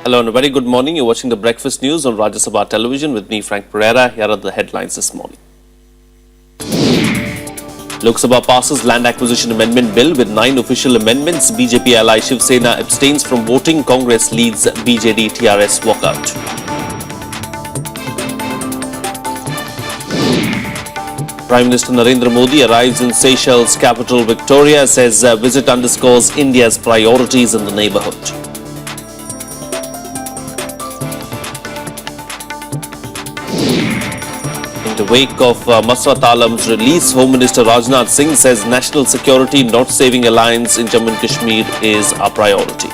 Hello and a very good morning. You're watching the Breakfast News on Rajya Sabha television with me, Frank Pereira. Here are the headlines this morning. Lok Sabha passes Land Acquisition Amendment Bill with 9 official amendments. BJP ally Shiv Sena abstains from voting. Congress leads BJD TRS walkout. Prime Minister Narendra Modi arrives in Seychelles capital Victoria, says visit underscores India's priorities in the neighbourhood. In the wake of Masrat Alam's release, Home Minister Rajnath Singh says national security, not saving alliance in Jammu and Kashmir is our priority.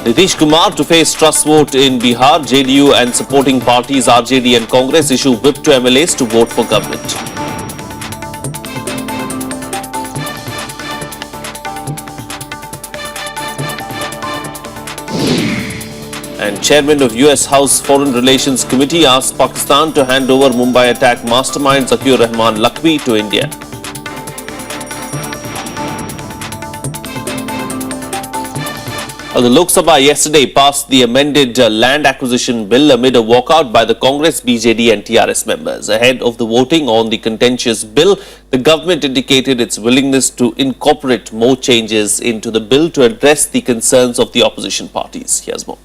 Nitish Kumar to face trust vote in Bihar. JDU and supporting parties RJD and Congress issue whip to MLAs to vote for government. And Chairman of US House Foreign Relations Committee asks Pakistan to hand over Mumbai attack mastermind Zakir Rahman Lakhvi to India. The Lok Sabha yesterday passed the amended Land Acquisition Bill amid a walkout by the Congress, BJD and TRS members. Ahead of the voting on the contentious bill, the government indicated its willingness to incorporate more changes into the bill to address the concerns of the opposition parties. Here's more.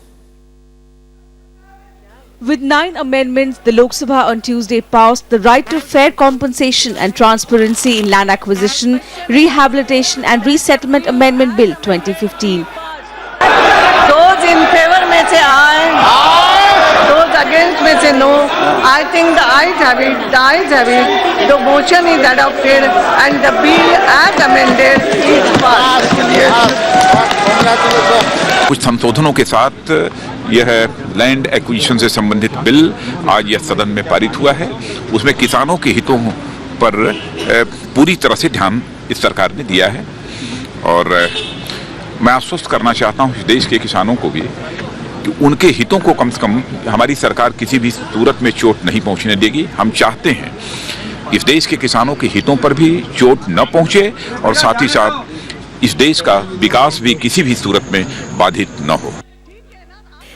With 9 amendments, the Lok Sabha on Tuesday passed the Right to Fair Compensation and Transparency in Land Acquisition, Rehabilitation and Resettlement Amendment Bill 2015. Those in favor may say aye, those against may say no. I think the ayes have it, the motion is adopted and the bill as amended is passed. कुछ संशोधनों के साथ यह land acquisition से संबंधित bill आज यह सदन में पारित हुआ है। उसमें किसानों के हितों पर पूरी तरह से ध्यान इस सरकार ने दिया है और मैं आश्वस्त करना चाहता हूं इस देश के किसानों को भी कि उनके हितों को कम से कम हमारी सरकार किसी भी सूरत में चोट नहीं पहुंचने देगी। हम चाहते हैं इस देश के किसानों के हितों पर भी चोट न पहुंचे और साथ ही साथ इस देश का विकास भी किसी भी सूरत में बाधित न हो।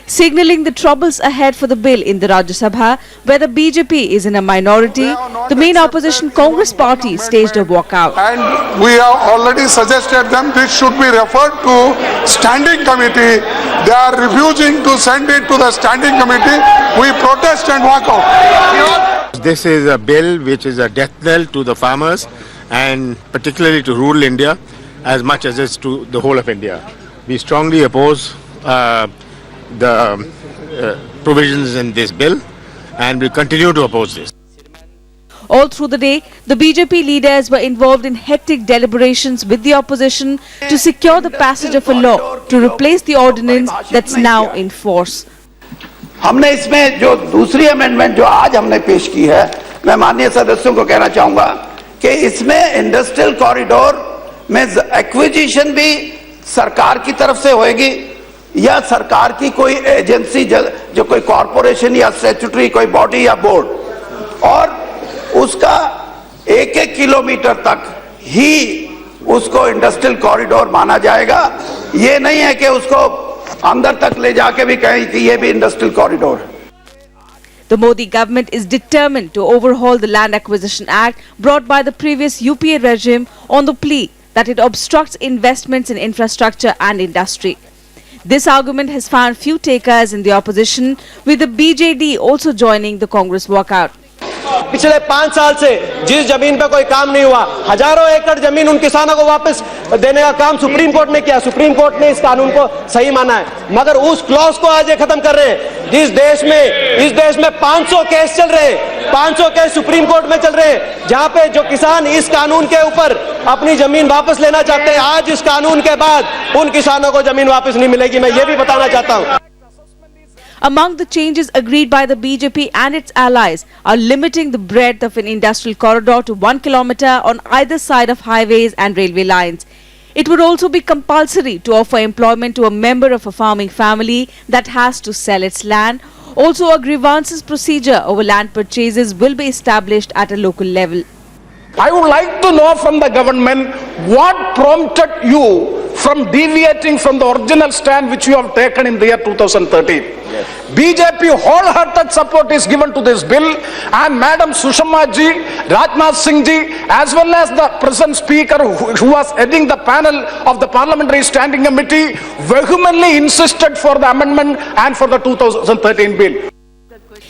Signaling the troubles ahead for the bill in the Rajya Sabha, where the BJP is in a minority, the main opposition Congress party staged a walkout. And we have already suggested them this should be referred to standing committee. They are refusing to send it to the standing committee. We protest and walk out. This is a bill which is a death knell to the farmers and particularly to rural India as much as it's to the whole of India. We strongly oppose the provisions in this bill and will continue to oppose this. All through the day, the BJP leaders were involved in hectic deliberations with the opposition to secure the passage of a law to replace the ordinance that's now in force. हमने इसमें जो दूसरी amendment जो आज हमने पेश की है, मैं माननीय सदस्यों को कहना चाहूंगा कि इसमें इंडस्ट्रियल कॉरिडोर में एक्विजिशन भी सरकार की तरफ से होगी या सरकार की कोई एजेंसी जो कोई कॉरपोरेशन या स्टैट्यूटरी कोई बॉडी या बोर्ड और उसका 1-1 किलोमीटर तक ही उसको इंडस्ट्रियल कॉरिडोर माना जाएगा। ये नहीं है कि उसको अंदर तक ले जाके भी कहें कि ये भी इंडस्ट्रियल कॉरिडोर है। The Modi government is determined to overhaul the Land Acquisition Act brought by the previous UPA regime on the plea that it obstructs investments in infrastructure and industry. This argument has found few takers in the opposition, with the BJD also joining the Congress walkout. पिछले 5 साल से जिस जमीन पर कोई काम नहीं हुआ, हजारों एकड़ जमीन उन किसानों को वापस देने का काम सुप्रीम कोर्ट ने किया। सुप्रीम कोर्ट ने इस कानून को सही माना है, मगर उस क्लॉज को आज ये खत्म कर रहे हैं। इस देश में 500 केस चल रहे हैं, 500 केस सुप्रीम कोर्ट में चल रहे हैं, जहां पे जो किसान इस कानून के ऊपर अपनी जमीन वापस लेना चाहते हैं, आज इस कानून के बाद उन किसानों को जमीन वापस नहीं मिलेगी। मैं ये भी बताना चाहता हूं। Among the changes agreed by the BJP and its allies are limiting the breadth of an industrial corridor to 1 kilometer on either side of highways and railway lines. It would also be compulsory to offer employment to a member of a farming family that has to sell its land. Also, a grievances procedure over land purchases will be established at a local level. I would like to know from the government what prompted you from deviating from the original stand which you have taken in the year 2013? Yes. BJP wholehearted support is given to this bill, and Madam Sushma ji, Rajnath Singh ji, as well as the present speaker who was heading the panel of the Parliamentary Standing Committee, vehemently insisted for the amendment and for the 2013 bill.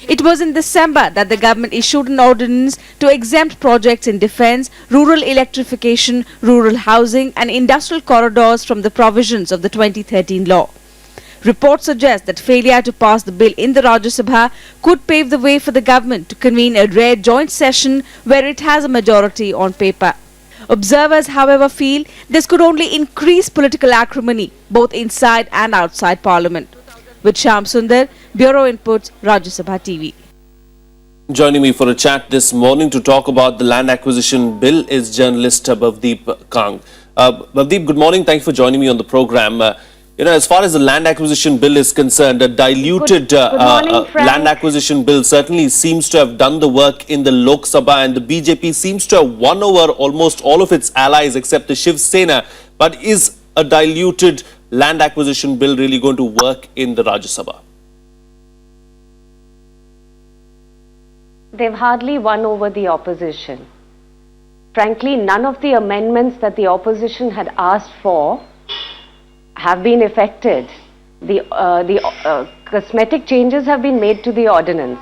It was in December that the government issued an ordinance to exempt projects in defence, rural electrification, rural housing and industrial corridors from the provisions of the 2013 law. Reports suggest that failure to pass the bill in the Rajya Sabha could pave the way for the government to convene a rare joint session where it has a majority on paper. Observers, however, feel this could only increase political acrimony both inside and outside Parliament. With Shyam Sundar, Bureau Inputs, Rajya Sabha TV. Joining me for a chat this morning to talk about the land acquisition bill is journalist Bhavdeep Kang. Bhavdeep, good morning. Thank you for joining me on the program. As far as the land acquisition bill is concerned, a diluted land acquisition bill certainly seems to have done the work in the Lok Sabha, and the BJP seems to have won over almost all of its allies except the Shiv Sena. But is a diluted land acquisition bill really going to work in the Rajya Sabha? They've hardly won over the opposition. Frankly, none of the amendments that the opposition had asked for have been effected. The cosmetic changes have been made to the ordinance.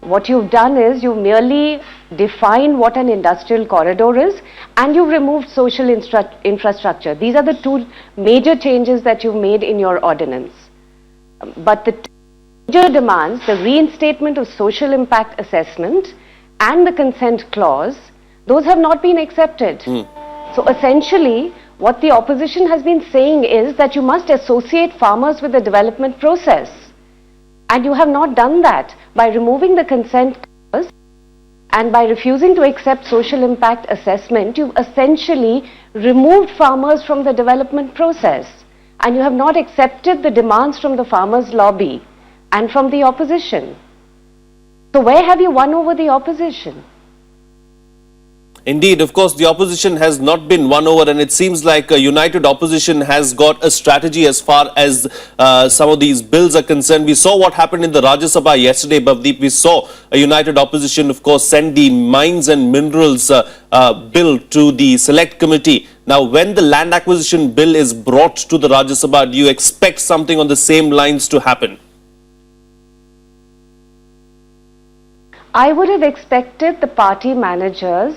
What you've done is you've merely defined what an industrial corridor is, and you've removed social infrastructure. These are the two major changes that you've made in your ordinance. But the major demands, the reinstatement of social impact assessment and the consent clause, those have not been accepted. So essentially, what the opposition has been saying is that you must associate farmers with the development process. And you have not done that by removing the consent clause and by refusing to accept social impact assessment. You've essentially removed farmers from the development process, and you have not accepted the demands from the farmers' lobby and from the opposition. So where have you won over the opposition? Indeed, of course, the opposition has not been won over, and it seems like a united opposition has got a strategy as far as some of these bills are concerned. We saw what happened in the Rajya Sabha yesterday, Bhavdeep. We saw a united opposition, of course, send the Mines and Minerals bill to the Select Committee. Now, when the land acquisition bill is brought to the Rajya Sabha, do you expect something on the same lines to happen? I would have expected the party managers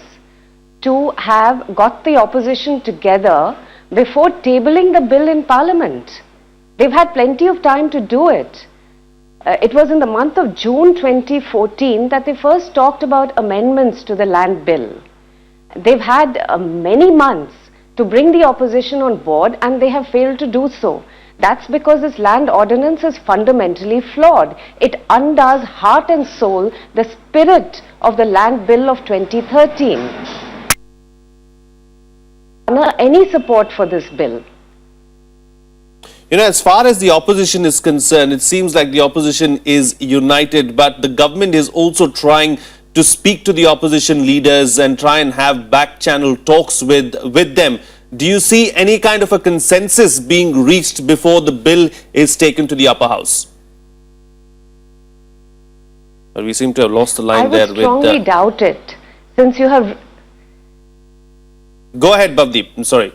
to have got the opposition together before tabling the bill in Parliament. They've had plenty of time to do it. It was in the month of June 2014 that they first talked about amendments to the land bill. They've had many months to bring the opposition on board, and they have failed to do so. That's because this land ordinance is fundamentally flawed. It undoes heart and soul the spirit of the land bill of 2013. Any support for this bill? As far as the opposition is concerned, it seems like the opposition is united, but the government is also trying to speak to the opposition leaders and try and have back-channel talks with them. Do you see any kind of a consensus being reached before the bill is taken to the upper house? But we seem to have lost the line there. I would strongly doubt it, since you have... Go ahead, Bhavdeep. I'm sorry.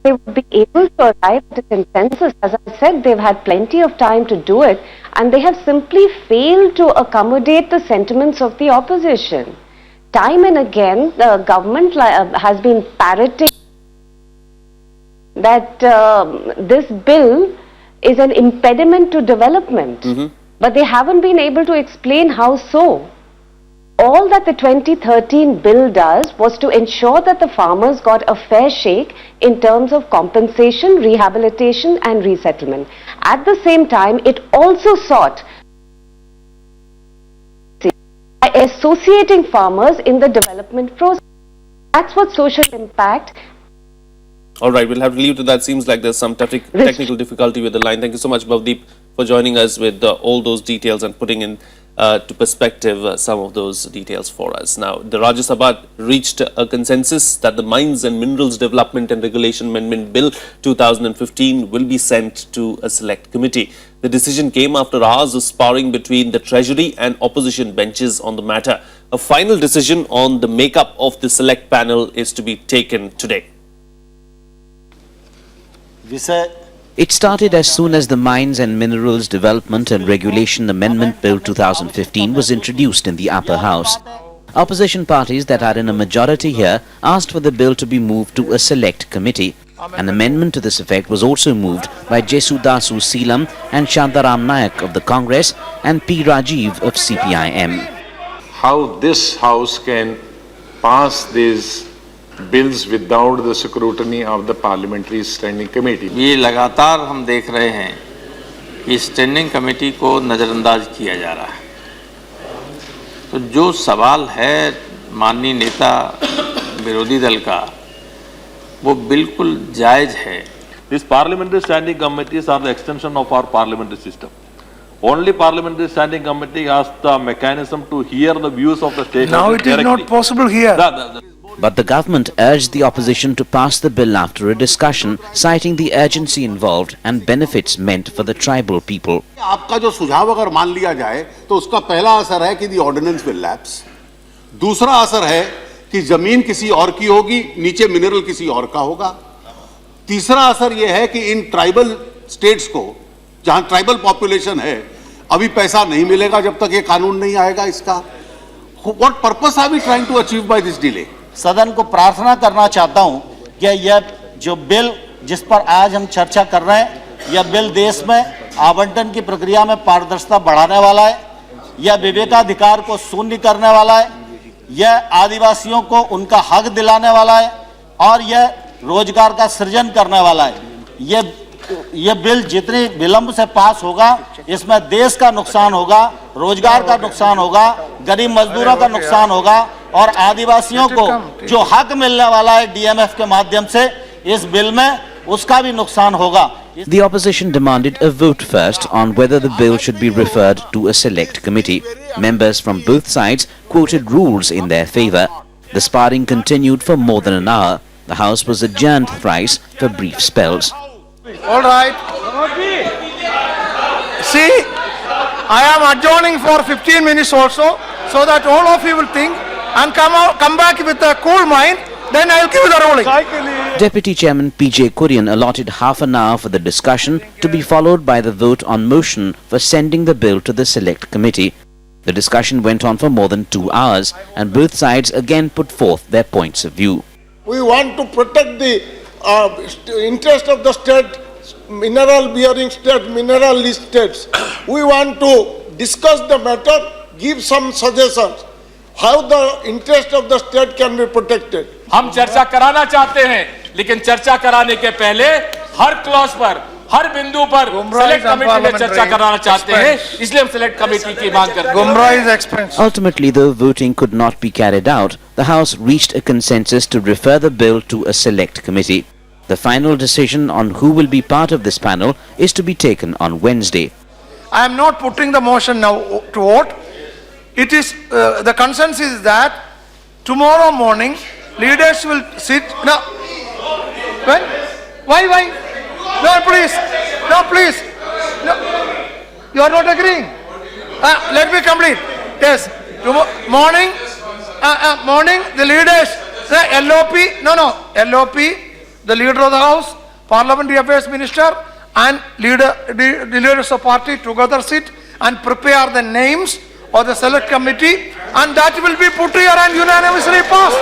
They would be able to arrive at a consensus. As I said, they've had plenty of time to do it, and they have simply failed to accommodate the sentiments of the opposition. Time and again, the government has been parroting that this bill is an impediment to development. But they haven't been able to explain how so. All that the 2013 bill does was to ensure that the farmers got a fair shake in terms of compensation, rehabilitation and resettlement. At the same time, it also sought by associating farmers in the development process. That's what social impact. All right, we'll have to leave to that. Seems like there's some technical difficulty with the line. Thank you so much, Bhavdeep, for joining us with all those details and putting in to perspective some of those details for us. Now, the Rajya Sabha reached a consensus that the Mines and Minerals Development and Regulation Amendment Bill 2015 will be sent to a select committee. The decision came after hours of sparring between the Treasury and opposition benches on the matter. A final decision on the makeup of the select panel is to be taken today. It started as soon as the Mines and Minerals Development and Regulation Amendment Bill 2015 was introduced in the upper house. Opposition parties that are in a majority here asked for the bill to be moved to a select committee. An amendment to this effect was also moved by Jesudasu Seelam and Shantaram Nayak of the Congress and P. Rajiv of CPIM. How this house can pass these bills without the scrutiny of the parliamentary standing committee. ये लगातार हम देख रहे हैं कि standing committee को नज़रअंदाज किया जा रहा है। तो जो सवाल है माननीय नेता विरोधी दल का वो बिल्कुल जायज़ है। These parliamentary standing committees are the extension of our parliamentary system. Only parliamentary standing committee has the mechanism to hear the views of the stakeholders. Now it is not possible here. But the government urged the opposition to pass the bill after a discussion, citing the urgency involved and benefits meant for the tribal people. आपका जो सुझाव अगर मान लिया जाए तो उसका पहला असर है कि the ordinance will lapse. दूसरा असर है कि जमीन किसी और की होगी, नीचे मिनरल किसी और का होगा. तीसरा असर यह है कि इन ट्राइबल स्टेट्स को जहां ट्राइबल पॉपुलेशन है अभी पैसा नहीं मिलेगा जब तक ये कानून नहीं आएगा इसका. What purpose are we trying to achieve by this delay? सदन को प्रार्थना करना चाहता हूं कि यह जो बिल जिस पर आज हम चर्चा कर रहे हैं यह बिल देश में आवंटन की प्रक्रिया में पारदर्शिता बढ़ाने वाला है, यह विवेकाधिकार को शून्य करने वाला है, यह आदिवासियों को उनका हक दिलाने वाला है और यह रोजगार का सृजन करने वाला है। यह बिल जितनी विलंब से पास होगा इसमें देश का नुकसान होगा, रोजगार का नुकसान होगा, गरीब मजदूरों का नुकसान होगा और आदिवासियों को जो हक मिलने वाला है डीएमएफ के माध्यम से इस बिल में उसका भी नुकसान होगा। The opposition demanded a vote first on whether the bill should be referred to a select committee. Members from both sides quoted rules in their favor. The sparring continued for more than an hour. The house was adjourned thrice for brief spells. All right. See, I am adjourning for 15 minutes also, so that all of you will think and come back with a cool mind. Then I will give you the ruling. Deputy Chairman P.J. Kurian allotted half an hour for the discussion to be followed by the vote on motion for sending the bill to the select committee. The discussion went on for more than 2 hours and both sides again put forth their points of view. We want to protect the interest of the state, mineral-bearing state, mineral-list states. We want to discuss the matter, give some suggestions, how the interest of the state can be protected. हम चर्चा कराना चाहते हैं, लेकिन चर्चा कराने के पहले हर क्लॉज पर, हर बिंदु पर सेलेक्ट कमेटी में चर्चा कराना चाहते हैं, इसलिए हम सेलेक्ट कमेटी की मांग करते हैं। Ultimately, though voting could not be carried out, the House reached a consensus to refer the bill to a select committee. The final decision on who will be part of this panel is to be taken on Wednesday. I am not putting the motion now to vote. It is the consensus is that tomorrow morning leaders will sit. No, when? Why? No, please. No, you are not agreeing. Let me complete. Yes, morning, the leaders, the LOP, LOP, the leader of the House, Parliamentary Affairs Minister and the leaders of party together sit and prepare the names of the select committee and that will be put here and unanimously passed.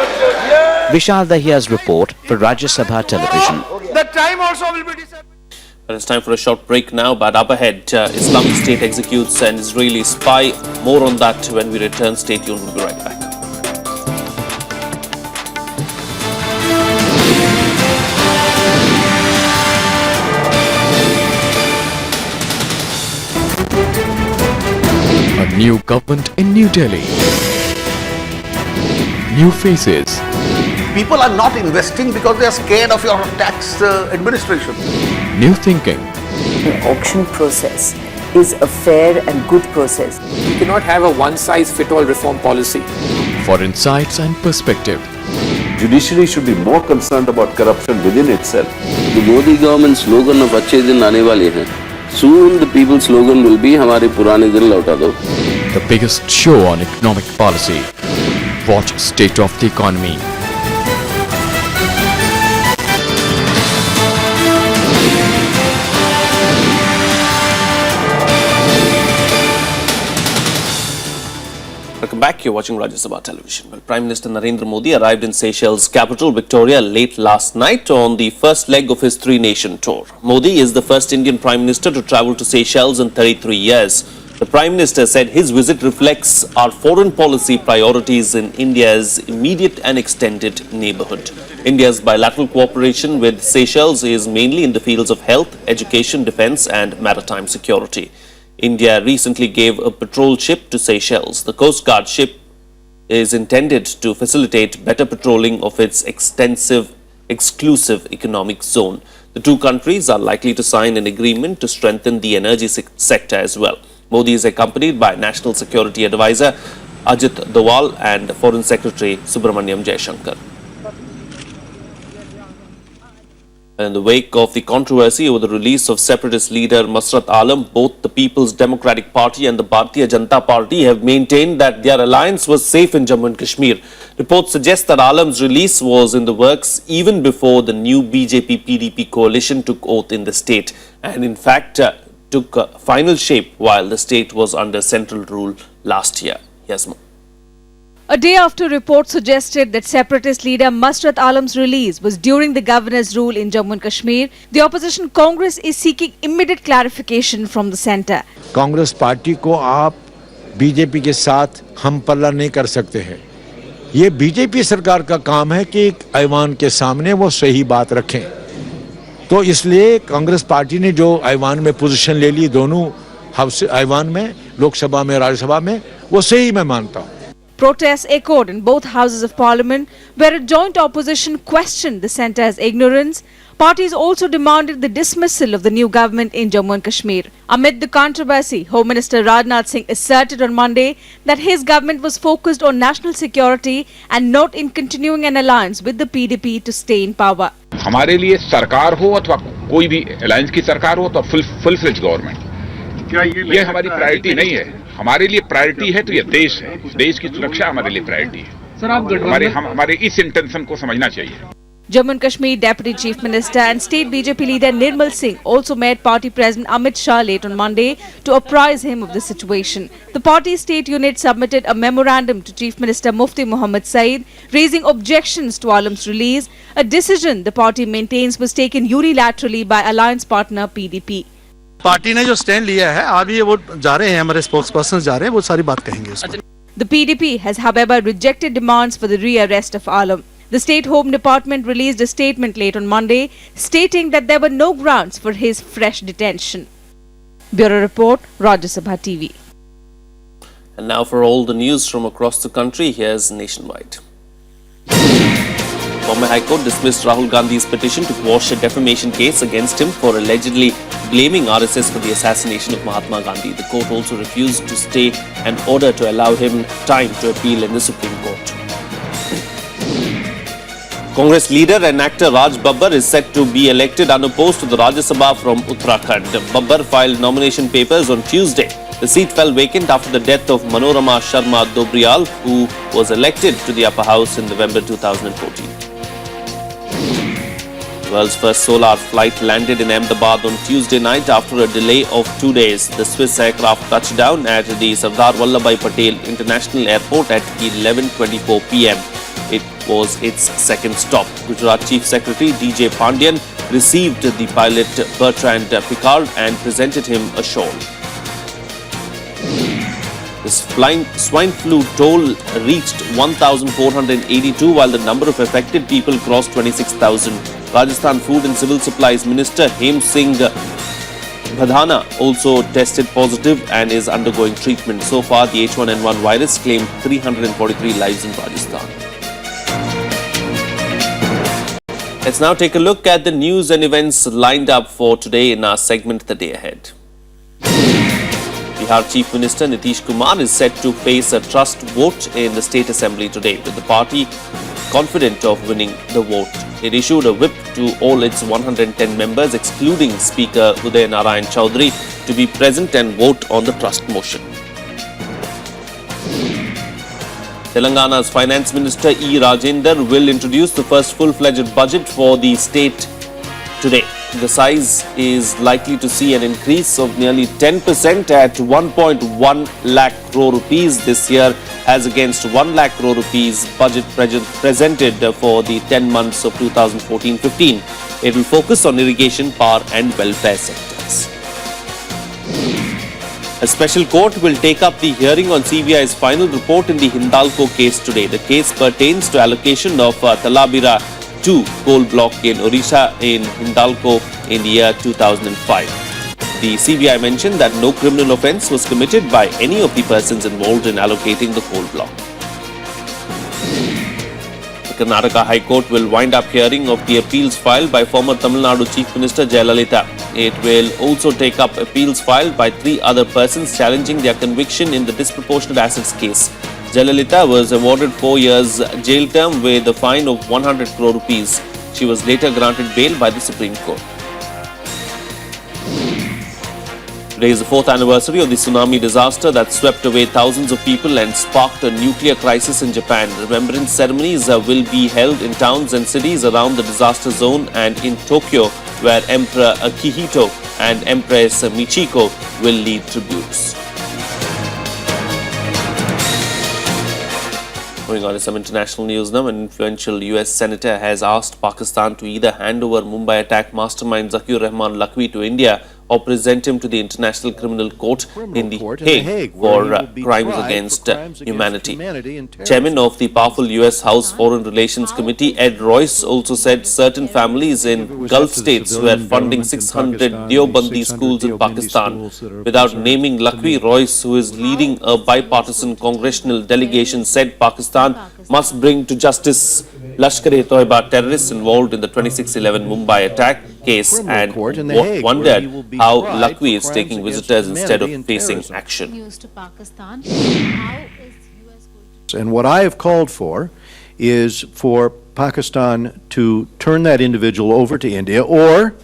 Vishal Dahiya's report for Rajya Sabha Television. The time also will be decided. It's time for a short break now, but up ahead, Islamic State executes an Israeli spy. More on that when we return. Stay tuned, we'll be right back. A new government in New Delhi. New faces. People are not investing because they are scared of your tax administration. New thinking. The auction process is a fair and good process. You cannot have a one-size-fits-all reform policy. For insights and perspective, Judiciary should be more concerned about corruption within itself. The Modi government slogan of अच्छे दिन आने वाले हैं. Soon the people's slogan will be हमारे पुराने दिन लौटा दो. the biggest show on economic policy. Watch State of the Economy. Welcome back. You're watching Rajya Sabha television. Well, Prime Minister Narendra Modi arrived in Seychelles' capital, Victoria, late last night on the first leg of his three-nation tour. Modi is the first Indian Prime Minister to travel to Seychelles in 33 years. The Prime Minister said his visit reflects our foreign policy priorities in India's immediate and extended neighbourhood. India's bilateral cooperation with Seychelles is mainly in the fields of health, education, defence and maritime security. India recently gave a patrol ship to Seychelles. The Coast Guard ship is intended to facilitate better patrolling of its extensive, exclusive economic zone. The two countries are likely to sign an agreement to strengthen the energy sector as well. Modi is accompanied by National Security Advisor Ajit Doval and Foreign Secretary Subramaniam Jaishankar. In the wake of the controversy over the release of separatist leader Masrat Alam, both the People's Democratic Party and the Bharatiya Janata Party have maintained that their alliance was safe in Jammu and Kashmir. Reports suggest that Alam's release was in the works even before the new BJP-PDP coalition took oath in the state and in fact took final shape while the state was under central rule last year. Here's more. A day after reports suggested that separatist leader Masrat Alam's release was during the governor's rule in Jammu and Kashmir, the opposition Congress is seeking immediate clarification from the centre. Congress party को आप BJP के साथ हम पल्ला नहीं कर सकते हैं. ये बीजेपी सरकार का काम है कि ऐवान के सामने वो सही बात रखें. तो इसलिए कांग्रेस पार्टी ने जो ऐवान में पोजीशन ले ली दोनों हाउस ऐवान में, लोकसभा में, राज्यसभा में, वो सही मैं मानता हूँ. Protests echoed in both houses of parliament, where a joint opposition questioned the centre as ignorance. Parties also demanded the dismissal of the new government in Jammu and Kashmir. Amid the controversy, Home Minister Rajnath Singh asserted on Monday that his government was focused on national security and not in continuing an alliance with the PDP to stay in power. हमारे लिए सरकार हो अथवा कोई भी alliance की सरकार हो तो फुल फ्लेज गवर्नमेंट, ये हमारी प्रायोरिटी नहीं है. हमारे लिए प्रायोरिटी है तो ये देश है. देश की सुरक्षा हमारे लिए प्रायोरिटी है. सर, आप हमारे इस इंटेंशन को समझना चाहिए. Jammu and Kashmir Deputy Chief Minister and State BJP leader Nirmal Singh also met Party President Amit Shah late on Monday to apprise him of the situation. The party state unit submitted a memorandum to Chief Minister Mufti Muhammad Saeed, raising objections to Alam's release, a decision the party maintains was taken unilaterally by alliance partner PDP. Party ने जो stand लिया है, अभी वो जा रहे हैं, हमारे स्पोक्सपर्सन जा रहे हैं, वो सारी बात कहेंगे उसको. The PDP has however rejected demands for the rearrest of Alam. The State Home Department released a statement late on Monday stating that there were no grounds for his fresh detention. Bureau Report, Rajya Sabha TV. And now for all the news from across the country, here's Nationwide. Bombay High Court dismissed Rahul Gandhi's petition to quash a defamation case against him for allegedly blaming RSS for the assassination of Mahatma Gandhi. The court also refused to stay an order to allow him time to appeal in the Supreme Court. Congress leader and actor Raj Babbar is set to be elected unopposed to the Rajya Sabha from Uttarakhand. Babbar filed nomination papers on Tuesday. The seat fell vacant after the death of Manorama Sharma Dobriyal, who was elected to the upper house in November 2014. The world's first solar flight landed in Ahmedabad on Tuesday night after a delay of 2 days. The Swiss aircraft touched down at the Sardar Vallabhbhai Patel International Airport at 11:24 p.m. It was its second stop. Gujarat Chief Secretary DJ Pandian received the pilot Bertrand Piccard and presented him a shawl. This swine flu toll reached 1,482 while the number of affected people crossed 26,000. Rajasthan Food and Civil Supplies Minister Hem Singh Bhadana also tested positive and is undergoing treatment. So far, the H1N1 virus claimed 343 lives in Rajasthan. Let's now take a look at the news and events lined up for today in our segment The Day Ahead. Bihar Chief Minister Nitish Kumar is set to face a trust vote in the State Assembly today, with the party confident of winning the vote. It issued a whip to all its 110 members, excluding Speaker Uday Narayan Chowdhury, to be present and vote on the trust motion. Telangana's Finance Minister E. Rajender will introduce the first full-fledged budget for the state today. The size is likely to see an increase of nearly 10% at 1.1 lakh crore rupees this year, as against 1 lakh crore rupees budget presented for the 10 months of 2014-15. It will focus on irrigation, power and welfare sectors. A special court will take up the hearing on CBI's final report in the Hindalco case today. The case pertains to allocation of Talabira 2 coal block in Odisha in Hindalco in the year 2005. The CBI mentioned that no criminal offence was committed by any of the persons involved in allocating the coal block. The Karnataka High Court will wind up hearing of the appeals filed by former Tamil Nadu Chief Minister Jayalalitha. It will also take up appeals filed by 3 other persons challenging their conviction in the disproportionate assets case. Jayalalitha was awarded 4 years jail term with a fine of 100 crore rupees. She was later granted bail by the Supreme Court. Today is the 4th anniversary of the tsunami disaster that swept away thousands of people and sparked a nuclear crisis in Japan. Remembrance ceremonies will be held in towns and cities around the disaster zone and in Tokyo, where Emperor Akihito and Empress Michiko will lead tributes. Moving on to some international news now, an influential US senator has asked Pakistan to either hand over Mumbai attack mastermind Zakir Rahman Lakhvi to India or present him to the International Criminal Court in The Hague for crimes against humanity. Chairman of the powerful US House Foreign Relations Committee, Ed Royce, also said certain families in Gulf states were funding 600 Deobandi schools in Pakistan. Without naming Lakhvi, Royce, who is leading a bipartisan congressional delegation, said Pakistan must bring to justice Lashkar-e-Toiba terrorists involved in the 26/11 Mumbai attack case and wondered how Lakhvi is taking visitors instead of facing action. And what I have called for is for Pakistan to turn that individual over to India, or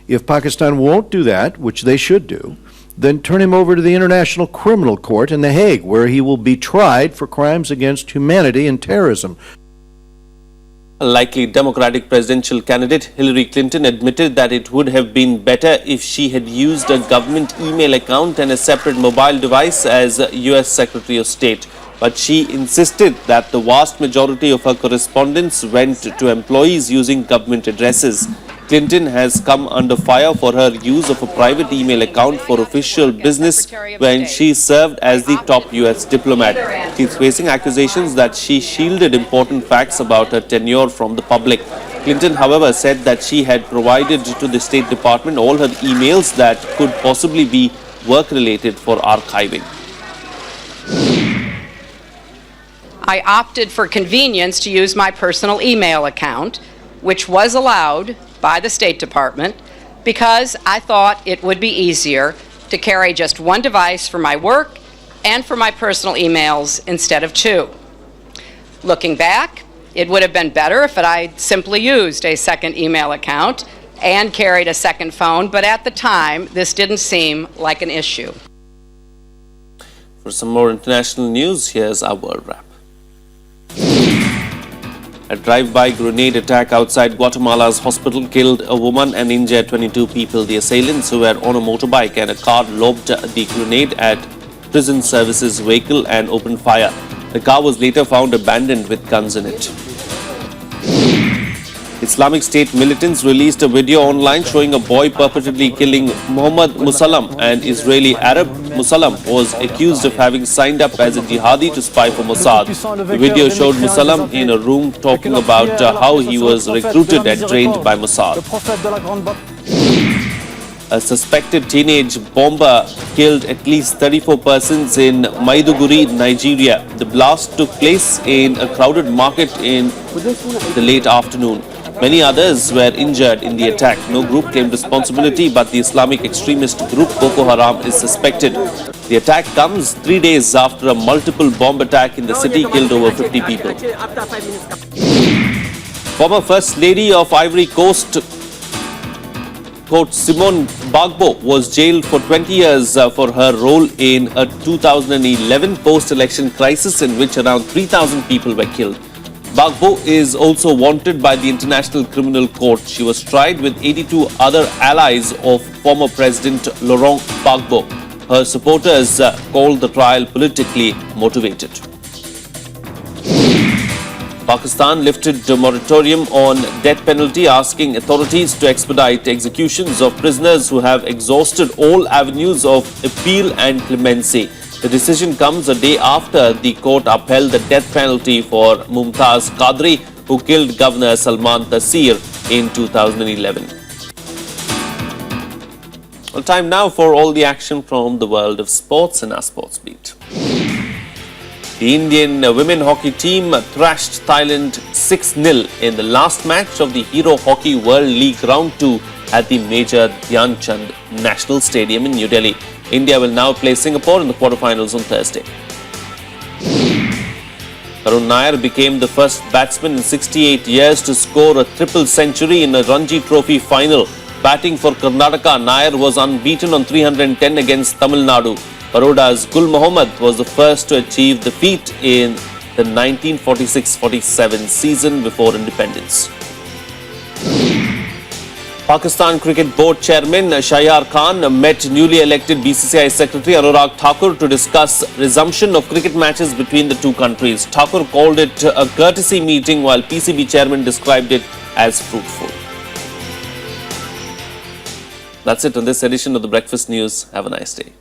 if Pakistan won't do that, which they should do, then turn him over to the International Criminal Court in The Hague, where he will be tried for crimes against humanity and terrorism. A likely Democratic presidential candidate, Hillary Clinton, admitted that it would have been better if she had used a government email account and a separate mobile device as US Secretary of State. But she insisted that the vast majority of her correspondence went to employees using government addresses. Clinton has come under fire for her use of a private email account for official business when she served as the top US diplomat. She is facing accusations that she shielded important facts about her tenure from the public. Clinton, however, said that she had provided to the State Department all her emails that could possibly be work-related for archiving. I opted for convenience to use my personal email account, which was allowed by the State Department, because I thought it would be easier to carry just one device for my work and for my personal emails instead of 2. Looking back, it would have been better if I'd simply used a second email account and carried a second phone, but at the time, this didn't seem like an issue. For some more international news, here's our World Wrap. A drive-by grenade attack outside Guatemala's hospital killed a woman and injured 22 people. The assailants, who were on a motorbike and a car, lobbed the grenade at prison services vehicle and opened fire. The car was later found abandoned with guns in it. Islamic State militants released a video online showing a boy purportedly killing Muhammad Musallam, an Israeli Arab. Musallam was accused of having signed up as a jihadi to spy for Mossad. The video showed Musallam in a room talking about how he was recruited and trained by Mossad. A suspected teenage bomber killed at least 34 persons in Maiduguri, Nigeria. The blast took place in a crowded market in the late afternoon. Many others were injured in the attack. No group claimed responsibility, but the Islamic extremist group Boko Haram is suspected. The attack comes 3 days after a multiple bomb attack in the city killed over 50 people. Former First Lady of Ivory Coast, Simone Gbagbo, was jailed for 20 years for her role in a 2011 post-election crisis in which around 3,000 people were killed. Gbagbo is also wanted by the International Criminal Court. She was tried with 82 other allies of former President Laurent Gbagbo. Her supporters called the trial politically motivated. Pakistan lifted the moratorium on death penalty, asking authorities to expedite executions of prisoners who have exhausted all avenues of appeal and clemency. The decision comes a day after the court upheld the death penalty for Mumtaz Qadri, who killed Governor Salman Taseer in 2011. Well, time now for all the action from the world of sports in our sports beat. The Indian women hockey team thrashed Thailand 6-0 in the last match of the Hero Hockey World League Round 2 at the Major Dhyan Chand National Stadium in New Delhi. India will now play Singapore in the quarterfinals on Thursday. Karun Nair became the first batsman in 68 years to score a triple century in a Ranji Trophy final. Batting for Karnataka, Nair was unbeaten on 310 against Tamil Nadu. Baroda's Gul Mohammad was the first to achieve the feat in the 1946-47 season before independence. Pakistan Cricket Board Chairman Shahryar Khan met newly elected BCCI Secretary Anurag Thakur to discuss resumption of cricket matches between the two countries. Thakur called it a courtesy meeting, while PCB Chairman described it as fruitful. That's it on this edition of the Breakfast News. Have a nice day.